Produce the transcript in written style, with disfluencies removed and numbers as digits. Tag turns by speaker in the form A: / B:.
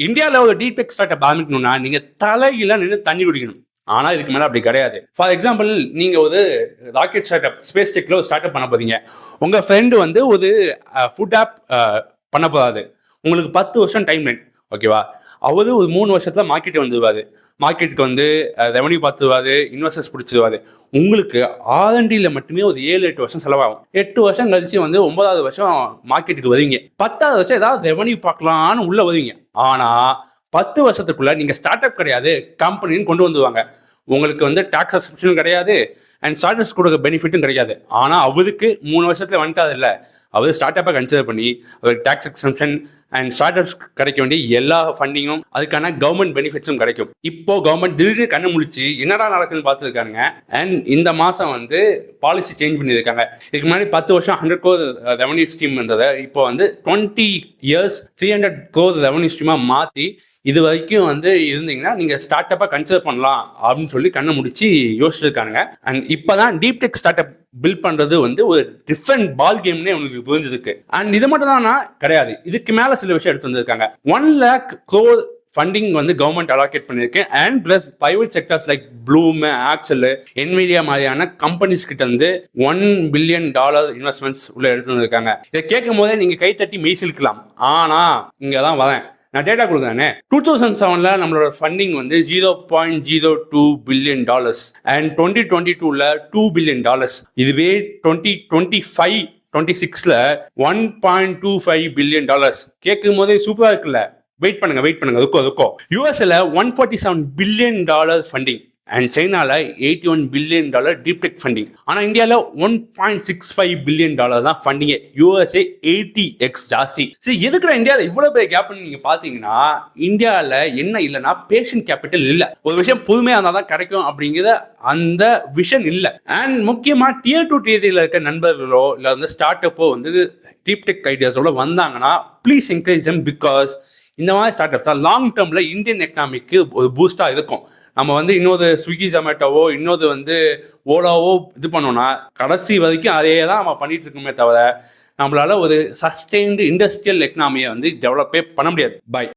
A: இந்தியாவில் ஒரு deep start up ஆரம்பிக்கணும்னா நீங்க தலையில நின்று தண்ணி குடிக்கணும். ஆனா இதுக்கு மேல அப்படி கிடையாது. ஃபார் எக்ஸாம்பிள், நீங்க ஒரு ராக்கெட் ஸ்டார்ட் அப், ஸ்பேஸ் டெக்ல ஒரு ஸ்டார்ட் அப் பண்ண போறீங்க. உங்க ஃப்ரெண்டு வந்து ஒரு ஃபுட் ஆப் பண்ண போறாரு. உங்களுக்கு 10 வருஷம் டைம் லைன், ஓகேவா? அவரு ஒரு 3 வருஷத்துல மார்க்கெட் வந்துருவாரு. மார்க்கெட்டுக்கு வந்து ரெவன்யூ பார்த்துருவாரு, இன்வெஸ்டர்ஸ் பிடிச்சிருவாரு. உங்களுக்கு ஆர்என்டியில் மட்டுமே ஒரு 7-8 வருஷம் செலவாகும். 8 வருஷம் கழிச்சு வந்து 9வது வருஷம் மார்க்கெட்டுக்கு வருவீங்க. 10வது வருஷம் ஏதாவது ரெவன்யூ பார்க்கலான்னு உள்ள வருவீங்க. ஆனா 10 வருஷத்துக்குள்ள நீங்க ஸ்டார்ட் அப் கிடையாது, கம்பெனின்னு கொண்டு வந்துருவாங்க. உங்களுக்கு வந்து டாக்ஸ் சப்ஸ்கிரிப்ஷன் கிடையாது அண்ட் ஸ்டார்ட் அப்ஸ் கொடுக்க பெனிஃபிட்டும் கிடையாது. ஆனா அவருக்கு 3 வருஷத்துல வந்துட்டாது இல்லை, அவர் ஸ்டார்ட் அப்பை கன்சிடர் பண்ணி அவருக்கு tax exemption and startups கிடைக்க வேண்டிய எல்லா ஃபண்டிங்கும், அதுக்கான கவர்மெண்ட் பெனிஃபிட்ஸும் கிடைக்கும். இப்போ கவர்மெண்ட் திடீர்னு கண்ணு முழிச்சு என்னடா நடக்குதுன்னு பார்த்துருக்காங்க. அண்ட் இந்த மாதம் வந்து பாலிசி சேஞ்ச் பண்ணியிருக்காங்க. இதுக்கு முன்னாடி 10 வருஷம் 100 crore ரெவன்யூ ஸ்ட்ரீம் இருந்ததை இப்போ வந்து 20 years 300 crore ரெவன்யூ ஸ்ட்ரீமாக மாற்றி இது வரைக்கும் வந்து இருந்தீங்கன்னா நீங்கள் ஸ்டார்ட் அப்பாக கன்சிடர் பண்ணலாம் அப்படின்னு சொல்லி கண்ணை முடிச்சு யோசிச்சிருக்காங்க. அண்ட் இப்போ தான் deep tech startup build பண்றது வந்து ஒரு டிஃப்ரெண்ட் பால் கேம்னே உங்களுக்கு புரிஞ்சிருக்கு. அண்ட் இது மட்டும் தானா கிடையாது, இதுக்கு மேல சில விஷயம் எடுத்து வந்திருக்காங்க. 1 lakh crore ஃபண்டிங் வந்து கவர்மெண்ட் அலோகேட் பண்ணிருக்கு. And plus private sectors like Bloom, axle, Nvidia மாதிரியான கம்பெனிஸ் கிட்ட இருந்து $1 billion இன்வெஸ்ட்மெண்ட்ஸ் உள்ள எடுத்து வந்திருக்காங்க. இதை கேட்கும் போதே நீங்க கை தட்டி மெய்சிலுக்கலாம். ஆனா இங்கதான் வரேன், நான் டேட்டா கொடுக்குறேனே. 2007 நம்மளோட ஃபண்டிங் வந்து $0.02 billion அண்ட் 2022 $2 billion. இதுவே 2025-26 $1.25 billion. கேட்கும் போதே சூப்பரா இருக்குல்ல. வெயிட் பண்ணுங்க ருக்கோ. யூஎஸ்ல $147 billion ஃபண்டிங் அண்ட் சைனால $81 billion டீப் டெக் ஃபண்டிங். ஆனால் இந்தியாவில் $1.65 billion தான் ஃபண்டிங். யூஎஸ்ஏ 80x ஜாஸ்தி. சரி, எதுக்குற இந்தியாவில் இவ்வளோ பெரிய கேப்னு நீங்கள் பார்த்தீங்கன்னா, இந்தியாவில் என்ன இல்லைன்னா பேஷண்ட் கேபிட்டல் இல்லை. ஒரு விஷயம் புதுமையாக இருந்தால் தான் கிடைக்கும் அப்படிங்கிற அந்த விஷன் இல்லை. அண்ட் முக்கியமாக Tier 2 Tier 3 இருக்க நண்பர்களோ இல்லை வந்து ஸ்டார்ட் அப்போ வந்து டீப் டெக் ஐடியாஸோட வந்தாங்கன்னா ப்ளீஸ் என்கரேஜ் தம். பிகாஸ் இந்த மாதிரி ஸ்டார்ட் அப்ஸ் லாங் டேர்மில் இந்தியன் எக்கனாமிக்கு ஒரு பூஸ்டாக இருக்கும். நம்ம வந்து இன்னொரு ஸ்விக்கி ஜொமேட்டோவோ இன்னொரு வந்து ஓலாவோ இது பண்ணோம்னா கடைசி வரைக்கும் அதே தான் நம்ம பண்ணிட்டு இருக்கோமே தவிர நம்மளால ஒரு சஸ்டெயின்டு இண்டஸ்ட்ரியல் எக்கனாமியை வந்து டெவலப்பே பண்ண முடியாது. பை.